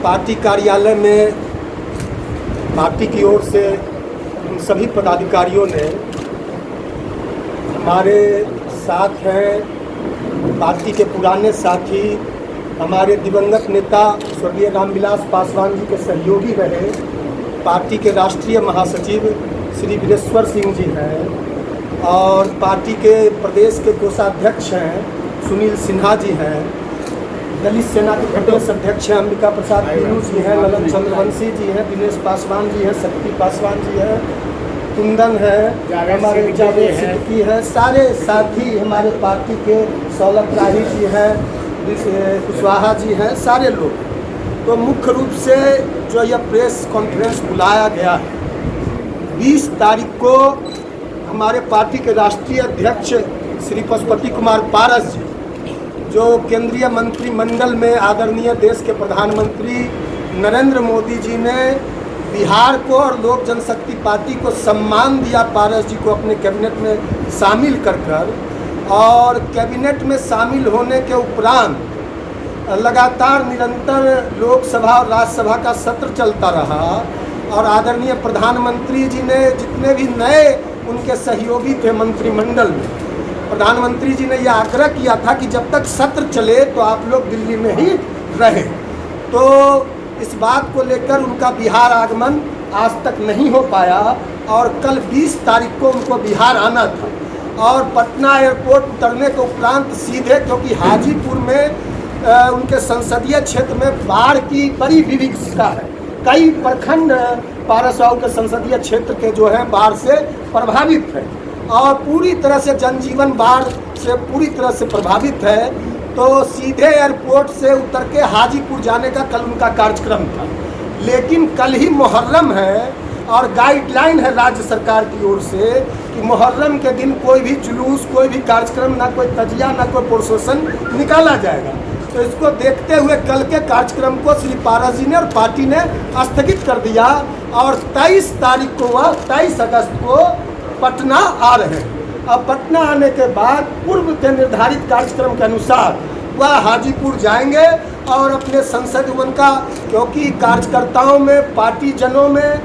Party कार्यालय में party की ओर से उन सभी पदाधिकारियों ने हमारे साथ हैं पार्टी के पुराने साथी, हमारे दिवंगत नेता स्वर्गीय रामविलास पासवान जी के सहयोगी रहे, पार्टी के राष्ट्रीय महासचिव श्री वीरेश्वर सिंह जी हैं और पार्टी के प्रदेश के कोषाध्यक्ष हैं सुनील सिन्हा जी हैं, दलित सेना के प्रदेश अध्यक्ष हैं अंबिका प्रसाद पीनू जी हैं, ललन चंद्रवंशी जी हैं, दिनेश पासवान जी हैं, शक्ति पासवान जी हैं, कुंदन है, हमारे जावेद सिद्दीकी है, सारे साथी हमारे पार्टी के सौलभ राही जी हैं, कुशवाहा जी हैं, सारे लोग। तो मुख्य रूप से जो यह प्रेस कॉन्फ्रेंस बुलाया गया है 20 तारीख को हमारे पार्टी के राष्ट्रीय अध्यक्ष श्री पशुपति कुमार पारस जी, जो केंद्रीय मंत्रिमंडल में आदरणीय देश के प्रधानमंत्री नरेंद्र मोदी जी ने बिहार को और लोक जनशक्ति पार्टी को सम्मान दिया, पारस जी को अपने कैबिनेट में शामिल कर और कैबिनेट में शामिल होने के उपरांत लगातार निरंतर लोकसभा और राज्यसभा का सत्र चलता रहा और आदरणीय प्रधानमंत्री जी ने जितने भी नए उनके सहयोगी थे मंत्रिमंडल में, प्रधानमंत्री जी ने यह आग्रह किया था कि जब तक सत्र चले तो आप लोग दिल्ली में ही रहें। तो इस बात को लेकर उनका बिहार आगमन आज तक नहीं हो पाया और कल 20 तारीख को उनको बिहार आना था और पटना एयरपोर्ट उतरने के उपरांत सीधे, क्योंकि हाजीपुर में उनके संसदीय क्षेत्र में बाढ़ की बड़ी विभीषिका है, कई प्रखंड पारस बाबू के संसदीय क्षेत्र के जो है बाढ़ से प्रभावित है और पूरी तरह से जनजीवन बाढ़ से पूरी तरह से प्रभावित है। तो सीधे एयरपोर्ट से उतर के हाजीपुर जाने का कल उनका कार्यक्रम था, लेकिन कल ही मुहर्रम है और गाइडलाइन है राज्य सरकार की ओर से कि मुहर्रम के दिन कोई भी जुलूस, कोई भी कार्यक्रम, ना कोई तजिया, ना कोई प्रोसेसन निकाला जाएगा। तो इसको देखते हुए कल के कार्यक्रम को श्री पारस जी ने और पार्टी ने स्थगित कर दिया और 23 तारीख को वह 23 अगस्त को पटना आ रहे हैं। अब पटना आने के बाद पूर्व के निर्धारित कार्यक्रम के अनुसार वह हाजीपुर जाएंगे और अपने संसद भवन का, क्योंकि कार्यकर्ताओं में, पार्टी जनों में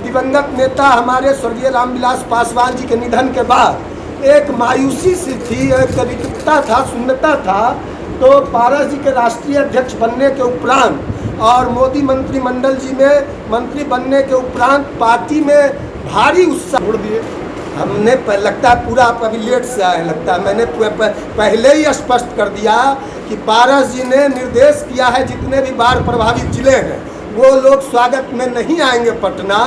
दिवंगत नेता हमारे स्वर्गीय रामविलास पासवान जी के निधन के बाद एक मायूसी सी थी, एक रिक्तता था, शून्यता था। तो पारस जी के राष्ट्रीय अध्यक्ष बनने के उपरांत और मोदी मंत्रिमंडल जी में मंत्री बनने के उपरांत पार्टी में भारी उत्साह छोड़ दिए। हमने लगता है पूरा अभी लेट से आए, लगता है मैंने पहले ही स्पष्ट कर दिया कि पारस जी ने निर्देश किया है जितने भी बाढ़ प्रभावित जिले हैं वो लोग स्वागत में नहीं आएंगे पटना,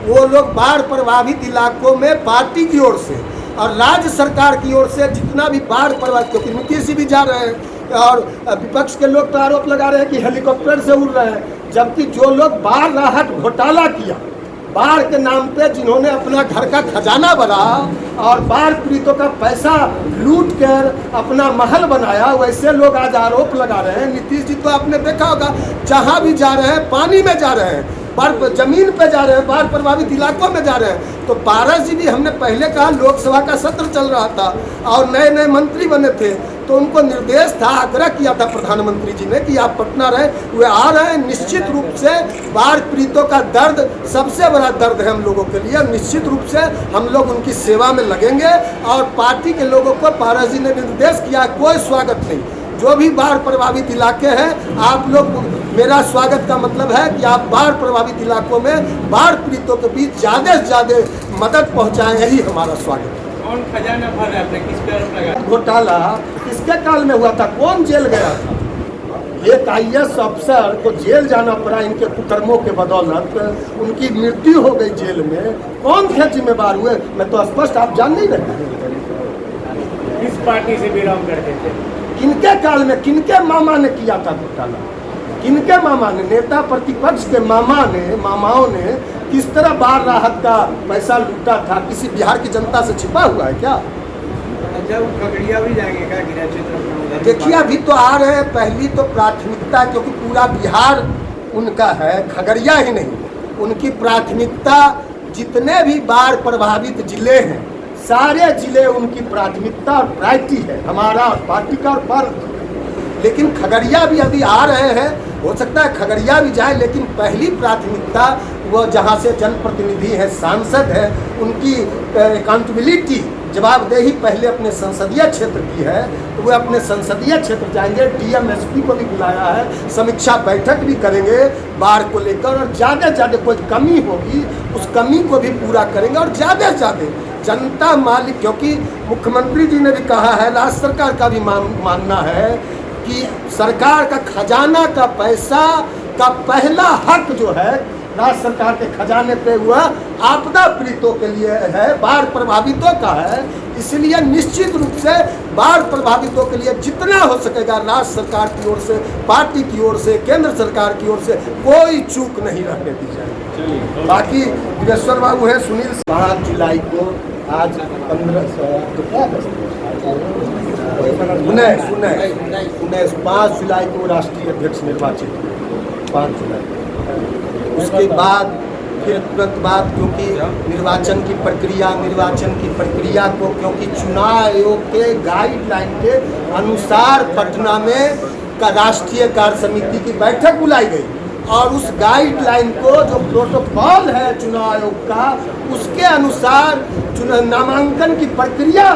वो लोग बाढ़ प्रभावित इलाकों में पार्टी की ओर से और राज्य सरकार की ओर से जितना भी बाढ़ प्रभावित, क्योंकि नीतीश जी भी जा रहे हैं और विपक्ष के लोग तो आरोप लगा रहे हैं कि हेलीकॉप्टर से उड़ रहे हैं, जबकि जो लोग बाढ़ राहत घोटाला किया, बाढ़ के नाम पे जिन्होंने अपना घर का खजाना बना और बाढ़ पीड़ितों का पैसा लूट कर अपना महल बनाया, वैसे लोग आज आरोप लगा रहे हैं। नीतीश जी तो आपने देखा होगा जहां भी जा रहे हैं पानी में जा रहे हैं, बाढ़ जमीन पे जा रहे हैं, बाढ़ प्रभावित इलाकों में जा रहे हैं। तो पारस जी भी, हमने पहले कहा, लोकसभा का सत्र चल रहा था और नए नए मंत्री बने थे तो उनको निर्देश था, आग्रह किया था प्रधानमंत्री जी ने कि आप पटना रहे, वे आ रहे हैं। निश्चित रूप से बाढ़ पीड़ितों का दर्द सबसे बड़ा दर्द है हम लोगों के लिए, निश्चित रूप से हम लोग उनकी सेवा में लगेंगे और पार्टी के लोगों को पारस जी ने निर्देश किया कोई स्वागत नहीं, जो भी बाढ़ प्रभावित इलाके हैं आप लोग, मेरा स्वागत का मतलब है कि आप बाढ़ प्रभावित इलाकों में बाढ़ पीड़ितों के बीच ज़्यादा से ज़्यादा मदद पहुंचाएं, यही हमारा स्वागत है। कौन खजाना भर है, किस पे आरोप लगा? घोटाला किसके काल में हुआ था, कौन जेल गया था? एक IAS अफसर को जेल जाना पड़ा इनके कुकर्मों के बदौलत, उनकी मृत्यु हो गई जेल में, कौन थे जिम्मेदार हुए? मैं तो स्पष्ट, आप जान नहीं रहे। किस पार्टी से बिलोंग करते थे? किनके काल में, किनके मामा ने किया था घोटाला, किनके मामा ने? नेता प्रतिपक्ष के मामाओं ने किस तरह बाढ़ राहत का पैसा लूटा था? किसी बिहार की जनता से छिपा हुआ है क्या? जब खगड़िया भी जाएंगे क्या गिरा क्षेत्र? देखिए अभी तो आ रहे हैं, पहली तो प्राथमिकता, क्योंकि पूरा बिहार उनका है, खगड़िया ही नहीं, उनकी प्राथमिकता जितने भी बाढ़ प्रभावित जिले हैं सारे जिले उनकी प्राथमिकता और प्रायोरिटी है, हमारा पार्टी का और फर्ज। लेकिन खगड़िया भी अभी आ रहे हैं हो सकता है खगड़िया भी जाए, लेकिन पहली प्राथमिकता वो जहाँ से जनप्रतिनिधि है, सांसद है, उनकी अकाउंटेबिलिटी, जवाबदेही पहले अपने संसदीय क्षेत्र की है, तो वो अपने संसदीय क्षेत्र जाएंगे। डीएम एसपी को भी बुलाया है, समीक्षा बैठक भी करेंगे बाढ़ को लेकर, और ज़्यादा से ज़्यादा कोई कमी होगी उस कमी को भी पूरा करेंगे, और ज़्यादा से ज़्यादा जनता मालिक, क्योंकि मुख्यमंत्री जी ने भी कहा है, राज्य सरकार का भी मानना है कि सरकार का खजाना का पैसा का पहला हक जो है राज्य सरकार के खजाने पे हुआ आपदा पीड़ितों के लिए है, बाढ़ प्रभावितों का है। इसलिए निश्चित रूप से बाढ़ प्रभावितों के लिए जितना हो सकेगा राज्य सरकार की ओर से, पार्टी की ओर से, केंद्र सरकार की ओर से कोई चूक नहीं रहने दी जाएगी। बाकी दिवेश्वर बाबू है, सुनील, 5 जुलाई को आज 5 जुलाई को राष्ट्रीय अध्यक्ष निर्वाचित हुए, 5 जुलाई। उसके बाद फिर तुरंत बाद, क्योंकि निर्वाचन की प्रक्रिया को, क्योंकि चुनाव आयोग के गाइडलाइन के अनुसार पटना में का राष्ट्रीय कार्य समिति की बैठक बुलाई गई, और उस गाइडलाइन को जो प्रोटोकॉल है चुनाव आयोग का, उसके अनुसार नामांकन की प्रक्रिया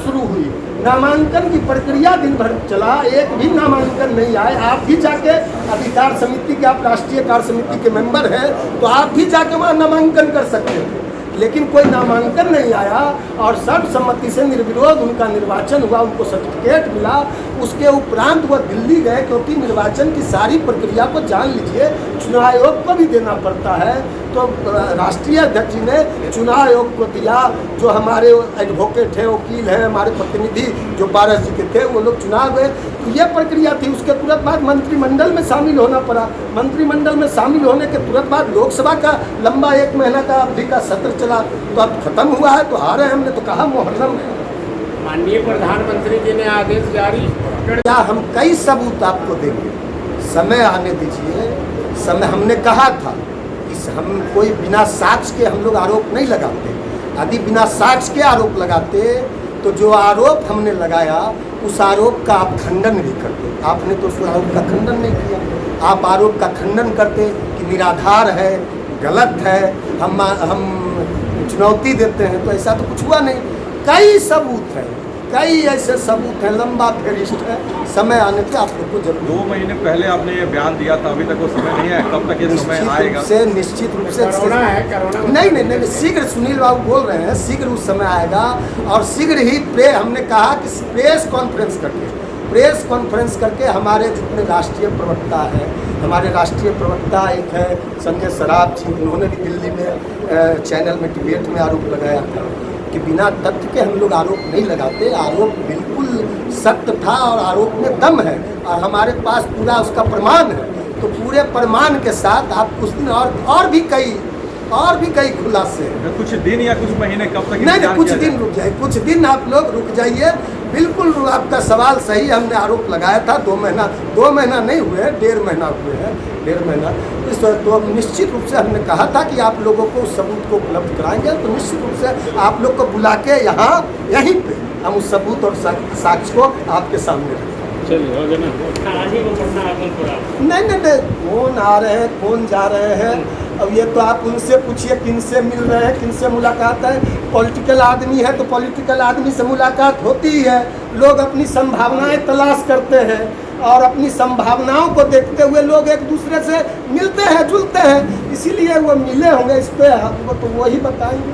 शुरू हुई। नामांकन की प्रक्रिया दिन भर चला, एक भी नामांकन नहीं आए। आप भी जाके अधिकार समिति के, आप राष्ट्रीय कार्य समिति के मेंबर हैं, तो आप भी जाके वहाँ नामांकन कर सकते थे, लेकिन कोई नामांकन नहीं आया, और सर्वसम्मति से निर्विरोध उनका निर्वाचन हुआ, उनको सर्टिफिकेट मिला। उसके उपरांत वह दिल्ली गए, क्योंकि निर्वाचन की सारी प्रक्रिया को जान लीजिए चुनाव आयोग को भी देना पड़ता है। तो राष्ट्रीय अध्यक्ष जी ने चुनाव आयोग को दिया, जो हमारे एडवोकेट हैं, वकील हैं, हमारे प्रतिनिधि जो पारस जी के थे, वो लोग चुनाव गए। तो ये प्रक्रिया थी। उसके तुरंत बाद मंत्रिमंडल में शामिल होना पड़ा। मंत्रिमंडल में शामिल होने के तुरंत बाद लोकसभा का लंबा 1 महीना का अवधि का सत्र चला, तो अब खत्म हुआ है, तो हारे। हमने तो कहा मुहर्रम है। माननीय प्रधानमंत्री जी ने आदेश जारी, क्या हम कई सबूत आपको देंगे, समय आने दीजिए। समय हमने कहा था कि हम कोई बिना साक्ष्य के हम लोग आरोप नहीं लगाते। यदि बिना साक्ष्य के आरोप लगाते तो जो आरोप हमने लगाया उस आरोप का आप खंडन भी करते। आपने तो उस आरोप का खंडन नहीं किया। आप आरोप का खंडन करते कि निराधार है, गलत है, हम चुनौती देते हैं, तो ऐसा तो कुछ हुआ नहीं। कई सबूत हैं, कई ऐसे सबूत हैं, लंबा फेरिस्ट है। समय आने पे आप लोग को जरूर। 2 महीने पहले आपने ये बयान दिया था, अभी तक वो समय नहीं है, कब तक ये समय आएगा? निश्चित रूप से कोरोना नहीं, शीघ्र सुनील बाबू बोल रहे हैं, शीघ्र उस समय आएगा। और शीघ्र ही हमने कहा कि प्रेस कॉन्फ्रेंस करके हमारे जितने राष्ट्रीय प्रवक्ता हैं, हमारे राष्ट्रीय प्रवक्ता एक है संजय सराफ जी, उन्होंने भी दिल्ली में चैनल में डिबेट में आरोप लगाया था कि बिना तथ्य के हम लोग आरोप नहीं लगाते। आरोप बिल्कुल सत्य था और आरोप में दम है, और हमारे पास पूरा उसका प्रमाण है। तो पूरे प्रमाण के साथ आप कुछ दिन और भी कई खुलासे हैं। कुछ दिन या कुछ महीने, कब तक? नहीं, कुछ दिन रुक जाइए, कुछ दिन आप लोग रुक जाइए। बिल्कुल आपका सवाल सही। हमने आरोप लगाया था 2 महीना नहीं हुए, 1.5 महीना हुए हैं, 1.5 महीना। तो अब निश्चित रूप से हमने कहा था कि आप लोगों को उस सबूत को उपलब्ध कराएंगे, तो निश्चित रूप से आप लोग को बुला के यहीं पे हम उस सबूत और साक्ष्य को आपके सामने रखें। नहीं, कौन आ रहे हैं, कौन जा रहे हैं, अब ये तो आप उनसे पूछिए किनसे मिल रहे हैं, किनसे मुलाकात है। पॉलिटिकल आदमी है तो पॉलिटिकल आदमी से मुलाकात होती ही है। लोग अपनी संभावनाएं तलाश करते हैं, और अपनी संभावनाओं को देखते हुए लोग एक दूसरे से मिलते हैं, जुलते हैं। इसीलिए वो मिले होंगे, इस पर तो वही बताएंगे।